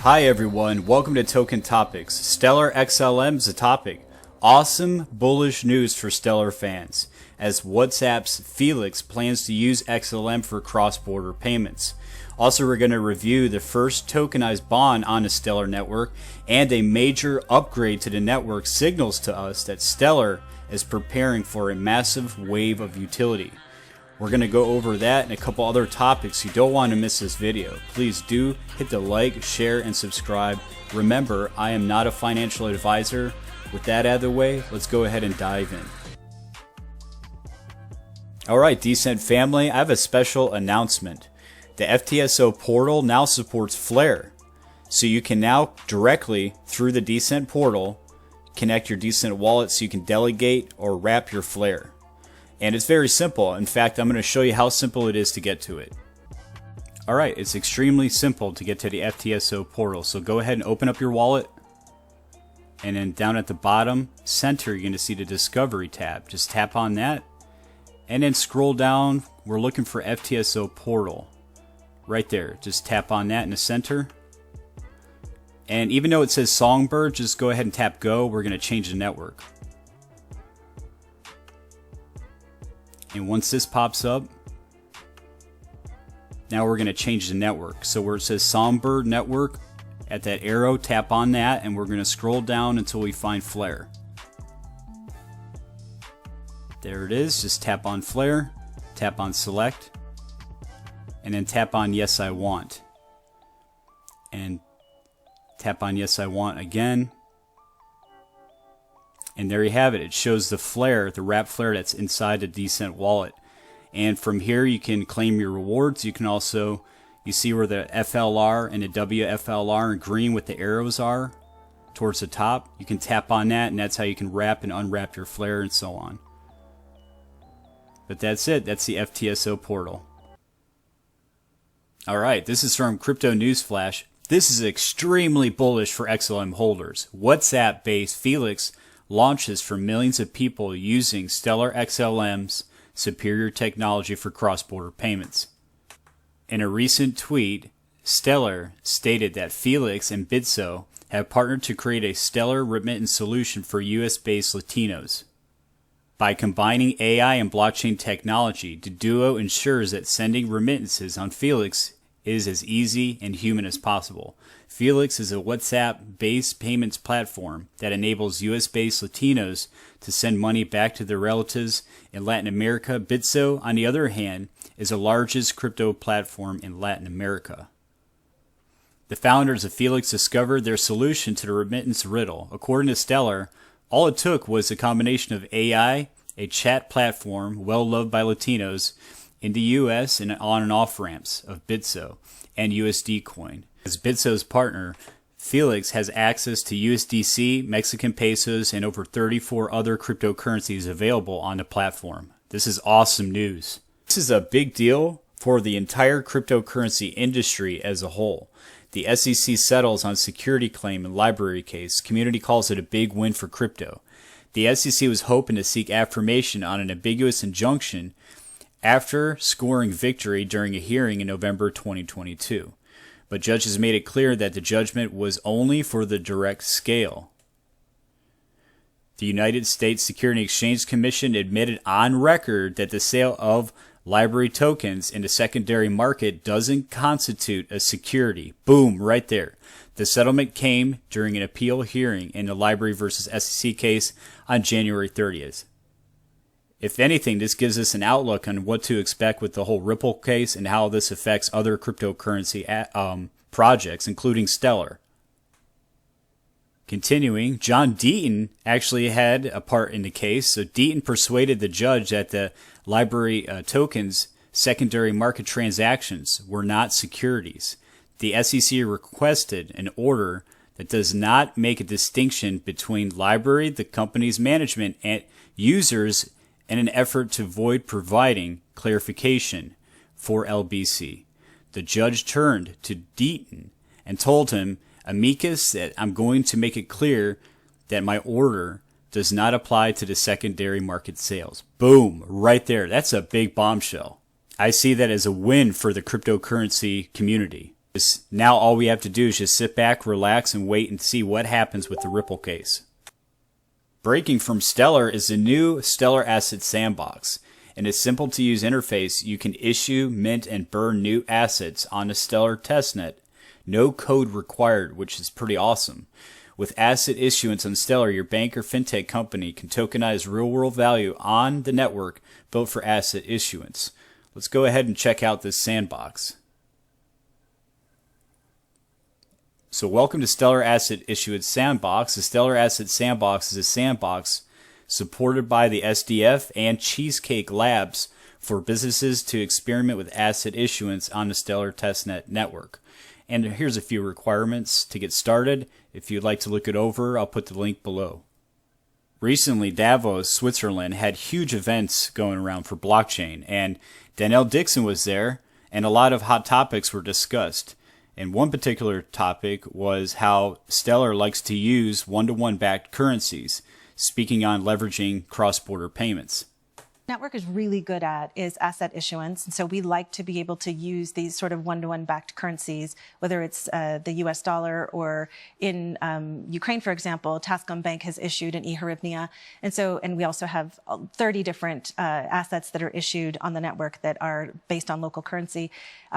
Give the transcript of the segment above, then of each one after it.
Hi everyone, welcome to Token Topics. Stellar XLM is a topic. Awesome bullish news for Stellar fans, as Whatsapp's Felix plans to use XLM for cross-border payments. Also, we're going to review the first tokenized bond on the Stellar network, and a major upgrade to the network signals to us that Stellar is preparing for a massive wave of utility. We're going to go over that and a couple other topics. You don't want to miss this video. Please do hit the like, share, and subscribe. Remember, I am not a financial advisor. With that out of the way, let's go ahead and dive in. Alright, DCENT family, I have a special announcement. The FTSO portal now supports Flare. So you can now directly, through the DCENT portal, connect your DCENT wallet so you can delegate or wrap your Flare. And it's very simple. In fact, I'm going to show you how simple it is to get to it. Alright, it's extremely simple to get to the FTSO portal. So go ahead and open up your wallet. And then down at the bottom center, you're going to see the Discovery tab. Just tap on that. And then scroll down. We're looking for FTSO portal. Right there. Just tap on that in the center. And even though it says Songbird, just go ahead and tap Go. We're going to change the network. And once this pops up, now we're going to change the network. So where it says Songbird Network, at that arrow, tap on that, and we're going to scroll down until we find Flare. There it is. Just tap on Flare, tap on Select, and then tap on Yes I Want. And tap on Yes I Want again. And there you have it. It shows the Flare, the wrap Flare that's inside the DCENT wallet. And from here you can claim your rewards. You can also, you see where the FLR and the WFLR in green with the arrows are towards the top. You can tap on that, and that's how you can wrap and unwrap your Flare and so on. But that's it. That's the FTSO portal. Alright, this is from Crypto News Flash. This is extremely bullish for XLM holders. Whatsapp-based Felix launches for millions of people using Stellar XLM's superior technology for cross-border payments. In a recent tweet, Stellar stated that Felix and Bitso have partnered to create a stellar remittance solution for US-based Latinos. By combining AI and blockchain technology, the duo ensures that sending remittances on Felix is as easy and human as possible. Felix is a WhatsApp-based payments platform that enables US-based Latinos to send money back to their relatives in Latin America. Bitso, on the other hand, is the largest crypto platform in Latin America. The founders of Felix discovered their solution to the remittance riddle. According to Stellar, all it took was a combination of AI, a chat platform well-loved by Latinos in the US, and on and off ramps of Bitso and USD Coin. As Bitso's partner, Felix has access to USDC, Mexican pesos, and over 34 other cryptocurrencies available on the platform. This is awesome news. This is a big deal for the entire cryptocurrency industry as a whole. The SEC settles on security claim and library case. Community calls it a big win for crypto. The SEC was hoping to seek affirmation on an ambiguous injunction after scoring victory during a hearing in November 2022. But judges made it clear that the judgment was only for the direct scale. The United States Securities and Exchange Commission admitted on record that the sale of library tokens in the secondary market doesn't constitute a security. Boom, right there. The settlement came during an appeal hearing in the Library versus SEC case on January 30th. If anything, this gives us an outlook on what to expect with the whole Ripple case and how this affects other cryptocurrency projects, including Stellar. Continuing, John Deaton actually had a part in the case. So Deaton persuaded the judge that the library tokens secondary market transactions were not securities. The SEC requested an order that does not make a distinction between library, the company's management, and users in an effort to avoid providing clarification for LBC. The judge turned to Deaton and told him, amicus, that I'm going to make it clear that my order does not apply to the secondary market sales. Boom, right there. That's a big bombshell. I see that as a win for the cryptocurrency community. Now all we have to do is just sit back, relax, and wait and see what happens with the Ripple case. Breaking from Stellar is the new Stellar Asset Sandbox. In a simple to use interface, you can issue, mint, and burn new assets on the Stellar testnet. No code required, which is pretty awesome. With asset issuance on Stellar, your bank or fintech company can tokenize real-world value on the network built for asset issuance. Let's go ahead and check out this sandbox. So welcome to Stellar Asset Issuance Sandbox. The Stellar Asset Sandbox is a sandbox supported by the SDF and Cheesecake Labs for businesses to experiment with asset issuance on the Stellar testnet network. And here's a few requirements to get started. If you'd like to look it over, I'll put the link below. Recently, Davos, Switzerland had huge events going around for blockchain, and Danielle Dixon was there, and a lot of hot topics were discussed. And one particular topic was how Stellar likes to use one-to-one backed currencies, speaking on leveraging cross-border payments. Network is really good at is asset issuance. And so we like to be able to use these sort of one-to-one backed currencies, whether it's the US dollar or in Ukraine, for example, Tascom Bank has issued an e-hryvnia. And we also have 30 different assets that are issued on the network that are based on local currency.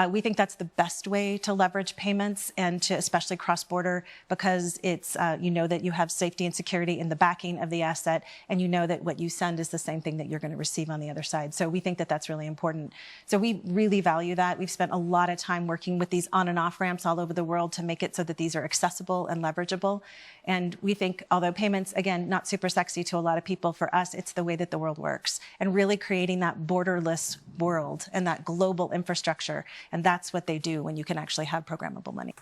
We think that's the best way to leverage payments and to especially cross-border because it's, you know that you have safety and security in the backing of the asset, and you know that what you send is the same thing that you're going to receive on the other side. So we think that that's really important. So we really value that. We've spent a lot of time working with these on and off ramps all over the world to make it so that these are accessible and leverageable. And we think, although payments, again, not super sexy to a lot of people, for us, it's the way that the world works and really creating that borderless world and that global infrastructure. And that's what they do when you can actually have programmable money.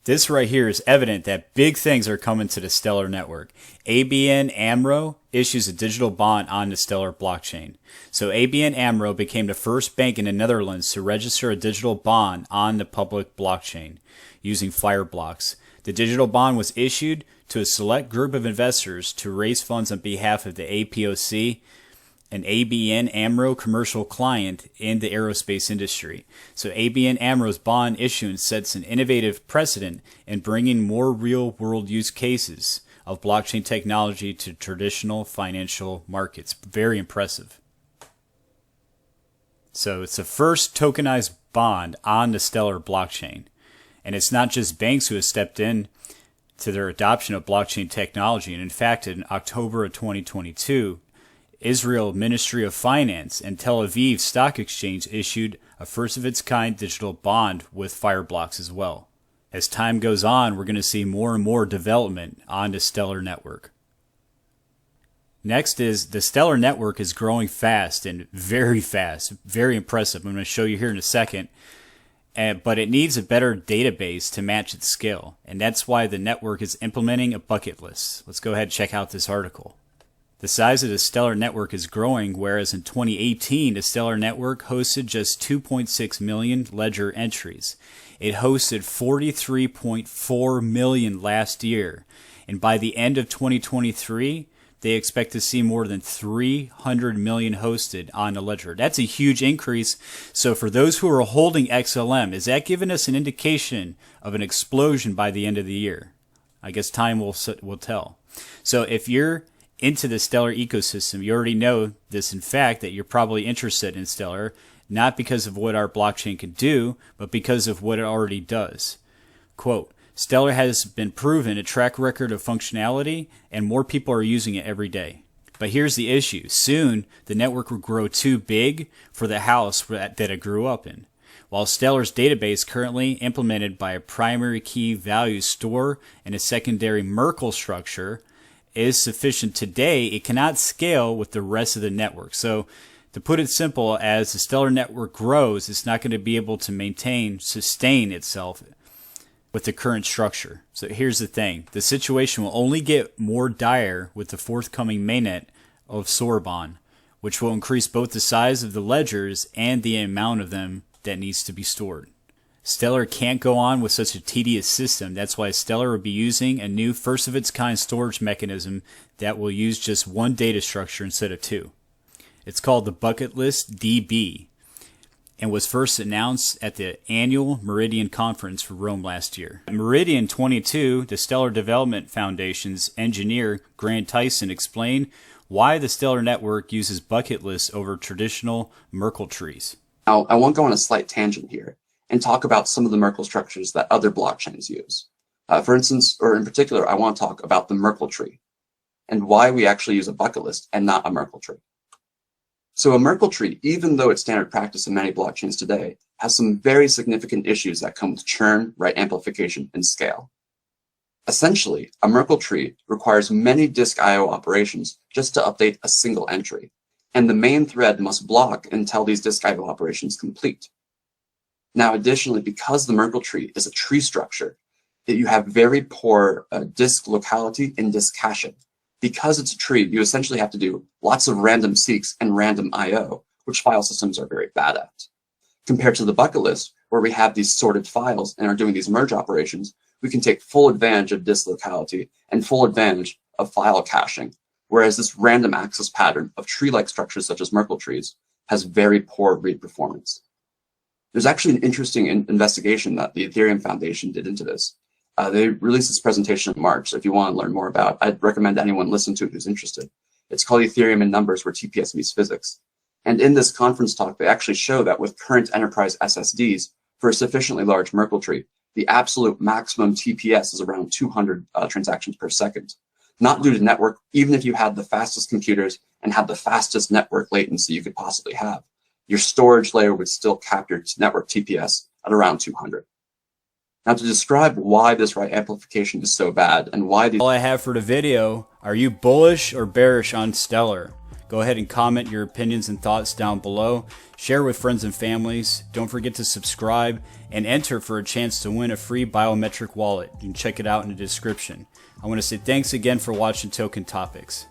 This right here is evident that big things are coming to the Stellar network. ABN AMRO issues a digital bond on the Stellar blockchain. So ABN AMRO became the first bank in the Netherlands to register a digital bond on the public blockchain using Fireblocks. The digital bond was issued to a select group of investors to raise funds on behalf of the APOC, an ABN AMRO commercial client in the aerospace industry. So ABN AMRO's bond issuance sets an innovative precedent in bringing more real-world use cases of blockchain technology to traditional financial markets. Very impressive. So it's the first tokenized bond on the Stellar blockchain. And it's not just banks who have stepped in to their adoption of blockchain technology. And in fact, in October of 2022, Israel Ministry of Finance and Tel Aviv Stock Exchange issued a first-of-its-kind digital bond with Fireblocks as well. As time goes on, we're going to see more and more development on the Stellar network. Next is the Stellar network is growing fast and very fast, very impressive. I'm going to show you here in a second. But it needs a better database to match its scale, and that's why the network is implementing a bucket list. Let's go ahead and check out this article. The size of the Stellar network is growing, whereas in 2018, the Stellar network hosted just 2.6 million ledger entries. It hosted 43.4 million last year, and by the end of 2023, they expect to see more than 300 million hosted on a ledger. That's a huge increase. So for those who are holding XLM, is that giving us an indication of an explosion by the end of the year? I guess time will tell. So if you're into the Stellar ecosystem, you already know this, in fact, that you're probably interested in Stellar, not because of what our blockchain can do, but because of what it already does. Quote, Stellar has been proven a track record of functionality, and more people are using it every day. But here's the issue. Soon, the network will grow too big for the house that it grew up in. While Stellar's database, currently implemented by a primary key value store and a secondary Merkle structure, is sufficient today, it cannot scale with the rest of the network. So, to put it simple, as the Stellar network grows, it's not going to be able to sustain itself with the current structure. So here's the thing. The situation will only get more dire with the forthcoming mainnet of Sorbonne, which will increase both the size of the ledgers and the amount of them that needs to be stored. Stellar can't go on with such a tedious system. That's why Stellar will be using a new first-of-its-kind storage mechanism that will use just one data structure instead of two. It's called the BucketList DB. and was first announced at the annual Meridian Conference for Rome last year. At Meridian 22, the Stellar Development Foundation's engineer Grant Tyson explained why the Stellar Network uses BucketList over traditional Merkle trees. Now, I won't go on a slight tangent here and talk about some of the Merkle structures that other blockchains use. For instance, or in particular, I want to talk about the Merkle tree and why we actually use a BucketList and not a Merkle tree. So a Merkle tree, even though it's standard practice in many blockchains today, has some very significant issues that come with churn, write amplification, and scale. Essentially, a Merkle tree requires many disk I/O operations just to update a single entry, and the main thread must block until these disk I/O operations complete. Now, additionally, because the Merkle tree is a tree structure, that you have very poor disk locality and disk caching. Because it's a tree, you essentially have to do lots of random seeks and random I/O, which file systems are very bad at. Compared to the BucketList, where we have these sorted files and are doing these merge operations, we can take full advantage of disk locality and full advantage of file caching, whereas this random access pattern of tree-like structures such as Merkle trees has very poor read performance. There's actually an interesting investigation that the Ethereum Foundation did into this. They released this presentation in March, so if you want to learn more about it, I'd recommend anyone listen to it who's interested. It's called Ethereum in Numbers, where TPS meets physics. And in this conference talk, they actually show that with current enterprise SSDs, for a sufficiently large Merkle tree, the absolute maximum TPS is around 200 transactions per second. Not due to network, even if you had the fastest computers and had the fastest network latency you could possibly have, your storage layer would still cap your network TPS at around 200. Now, to describe why this write amplification is so bad and why these... All I have for the video, are you bullish or bearish on Stellar? Go ahead and comment your opinions and thoughts down below. Share with friends and families. Don't forget to subscribe and enter for a chance to win a free biometric wallet. You can check it out in the description. I want to say thanks again for watching Token Topics.